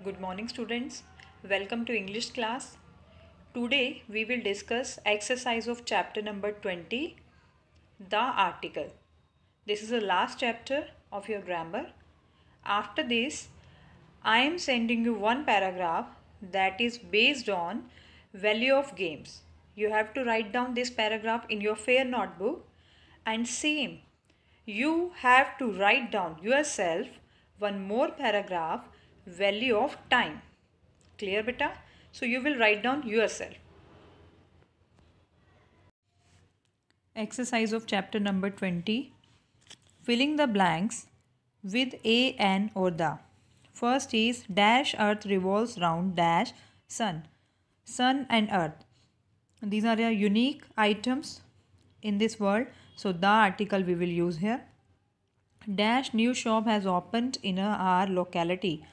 Good morning, students. Welcome to English class. Today we will discuss exercise of chapter number 20, the article. This is the last chapter of your grammar. After this, I am sending you one paragraph that is based on value of games. You have to write down this paragraph in your fair notebook, and same you have to write down yourself one more paragraph value of time. Clear beta? So you will write down yourself. Exercise of chapter number 20. Filling the blanks with a, an or the. First is dash earth revolves round dash sun. Sun and earth. These are your unique items in this world. So the article we will use here. Dash new shop has opened in our locality.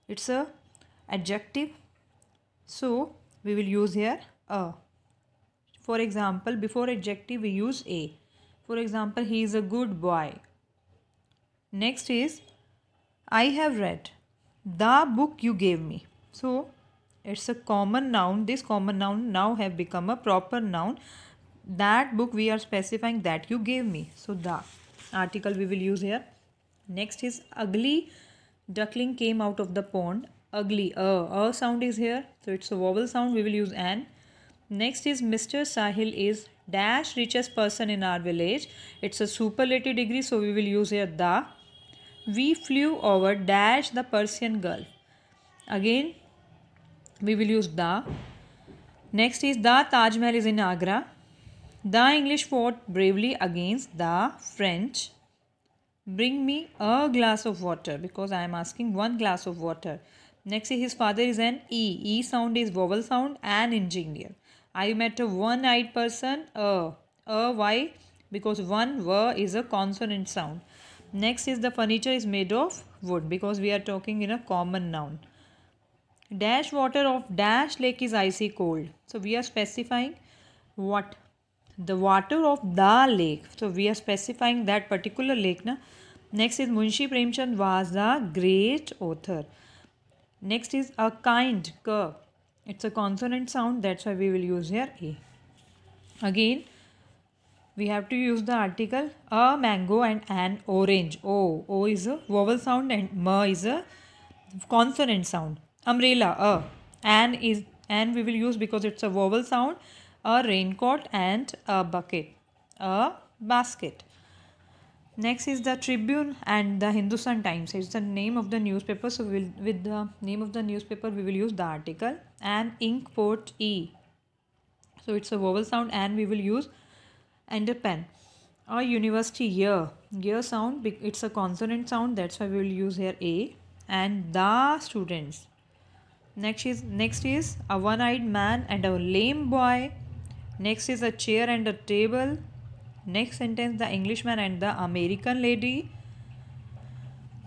It's a adjective. So we will use here a. For example, before adjective we use a. For example, he is a good boy. Next is I have read the book you gave me. So it's a common noun. This common noun now have become a proper noun. That book we are specifying that you gave me. So the article we will use here. Next is ugly duckling came out of the pond. Ugly. A sound is here. So it's a vowel sound. We will use an. Next is Mr. Sahil is dash richest person in our village. It's a superlative degree. So we will use here the. We flew over dash the Persian Gulf. Again, we will use the. Next is the Taj Mahal is in Agra. The English fought bravely against the French. Bring me a glass of water because I am asking one glass of water. Next is his father is an E. E sound is vowel sound, an engineer. I met a one-eyed person. Why? Because one w is a consonant sound. Next is the furniture is made of wood because we are talking in a common noun. Dash water of dash lake is icy cold. So we are specifying what? The water of the lake. So we are specifying that particular lake. Na? Next is Munshi Premchand was a great author. Next is a kind. K. It's a consonant sound. That's why we will use here a. Again, we have to use the article a mango and an orange. O is a vowel sound and ma is a consonant sound. Umbrella. An we will use because it's a vowel sound. A raincoat and a bucket. A basket. Next is the Tribune and the Hindustan Times. It's the name of the newspaper. So with the name of the newspaper, we will use the article. And ink port E. So it's a vowel sound and we will use and a pen. A university year. Year sound, it's a consonant sound. That's why we will use here A. And the students. Next is a one-eyed man and a lame boy. Next is a chair and a table. Next sentence, the Englishman and the American lady.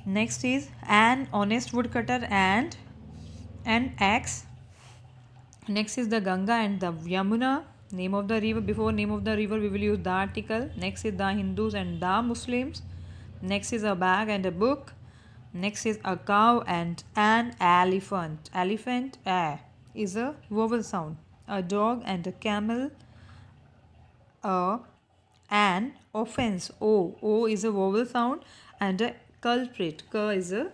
Next is an honest woodcutter and an axe. Next is the Ganga and the Yamuna. Name of the river. Before name of the river, we will use the article. Next is the Hindus and the Muslims. Next is a bag and a book. Next is a cow and an elephant. Elephant is a vowel sound. A dog and a camel. An offense. O is a vowel sound and a culprit. K is a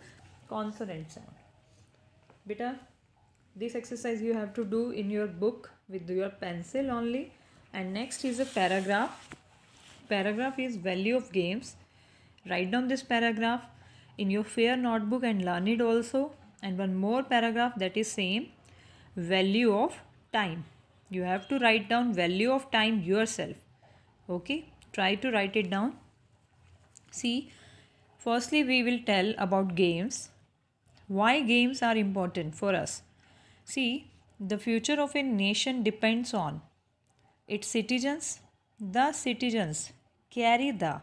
consonant sound. Beta, this exercise you have to do in your book with your pencil only. And next is a paragraph. Paragraph is value of games. Write down this paragraph in your fair notebook and learn it also. And one more paragraph that is same. Value of time. You have to write down value of time yourself. Okay, try to write it down. See, firstly we will tell about games. Why games are important for us? See, the future of a nation depends on its citizens. The citizens carry the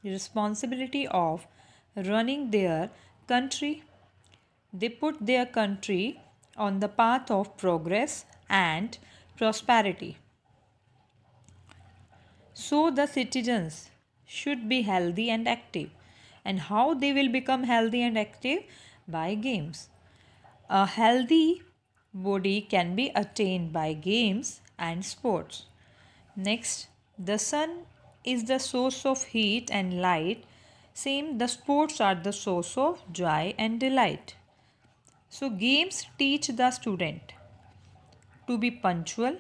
responsibility of running their country. They put their country on the path of progress and prosperity. So the citizens should be healthy and active. And how they will become healthy and active? By games. A healthy body can be attained by games and sports. Next, the sun is the source of heat and light. Same, the sports are the source of joy and delight. So, games teach the student to be punctual.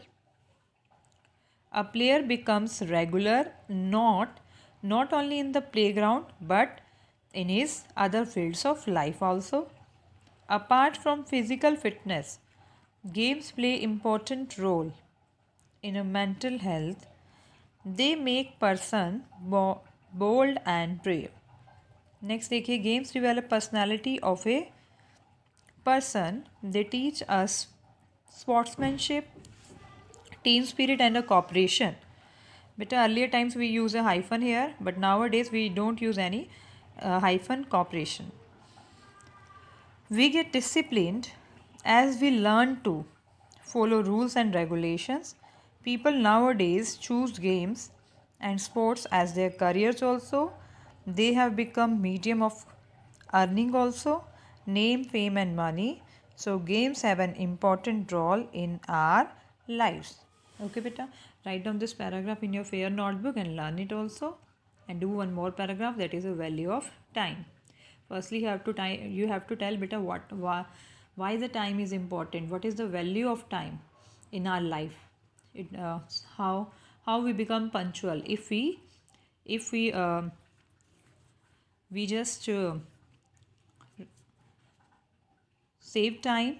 A player becomes regular not only in the playground but in his other fields of life also. Apart from physical fitness, games play important role in a mental health. They make person bold and brave. Next देखिए, games develop personality of a person. They teach us sportsmanship, team spirit and a cooperation. But earlier times we use a hyphen here, but nowadays we don't use any hyphen cooperation. We get disciplined as we learn to follow rules and regulations. People nowadays choose games and sports as their careers also. They have become medium of earning also, name, fame and money. So games have an important role in our lives. Okay, beta, write down this paragraph in your fair notebook and learn it also. And do one more paragraph, that is the value of time. Firstly, you have to tell beta why the time is important. What is the value of time in our life? How we become punctual if we just save time.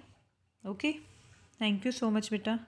Okay, thank you so much beta.